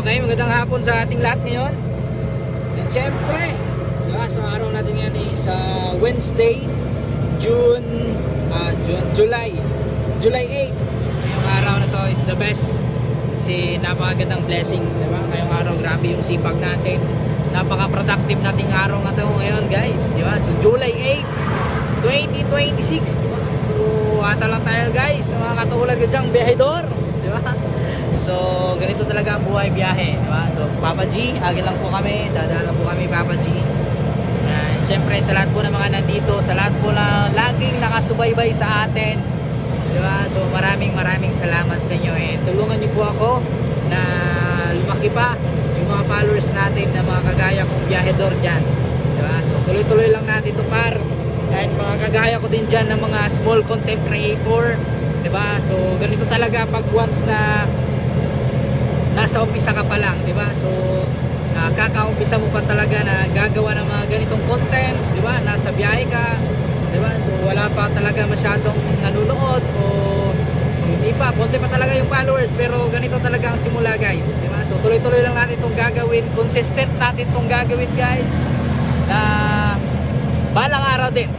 Okay, magandang hapon sa ating lahat ngayon. And syempre, diba, so araw natin yan is Wednesday, July 8. Ngayong araw na to is the best kasi napakagandang blessing, diba? Ngayong araw, grabe yung sipag natin. Napaka-productive nating araw nga to ngayon, guys, diba? So July 8, 2026, diba? So ata lang tayo, guys, sa mga katulad ko dyang biyahedor, diba? So ganito talaga ang buhay biyahe, diba? So Papa G, agil lang po kami, dadaan lang po kami Papa G. And syempre sa lahat po ng mga nandito, sa lahat po na laging nakasubaybay sa atin, diba? So maraming salamat sa inyo, and tulungan niyo po ako na lumaki pa yung mga followers natin na mga kagaya kong biyahedor dyan, diba? So tuloy-tuloy lang natin ito, par, and mga kagaya ko din dyan ng mga small content creator, diba? So ganito talaga pag once na nasa umpisa ka pa lang, di ba? So kakaumpisa mo pa talaga na gagawa ng mga ganitong content, di ba? Nasa biyahe ka, di ba? So wala pa talaga masyadong nanonood, o hindi pa, konti pa talaga yung followers, pero ganito talaga ang simula, guys, di ba? So tuloy-tuloy lang natin itong gagawin, consistent natin itong gagawin, guys, na balang araw din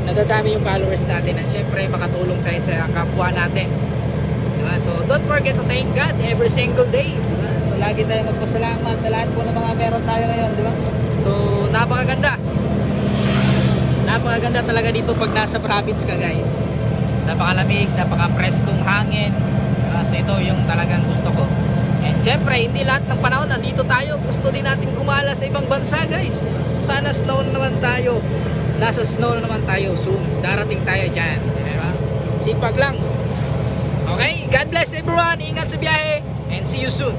nadadami yung followers natin, at syempre makatulong tayo sa kapwa natin. Diba? So don't forget to thank God every single day, diba? So lagi tayo magpasalamat sa lahat po ng mga meron tayo ngayon, diba? So napakaganda talaga dito pag nasa province ka, guys. Napakalamig, napaka-preskong hangin, diba? So ito yung talagang gusto ko. And syempre hindi lahat ng panahon nandito tayo, gusto din natin gumala sa ibang bansa, guys, diba? So sana snow naman tayo, nasa snow naman tayo soon, darating tayo dyan, diba? Sipag lang. Okay, God bless everyone, ingat sa biyahe, and see you soon.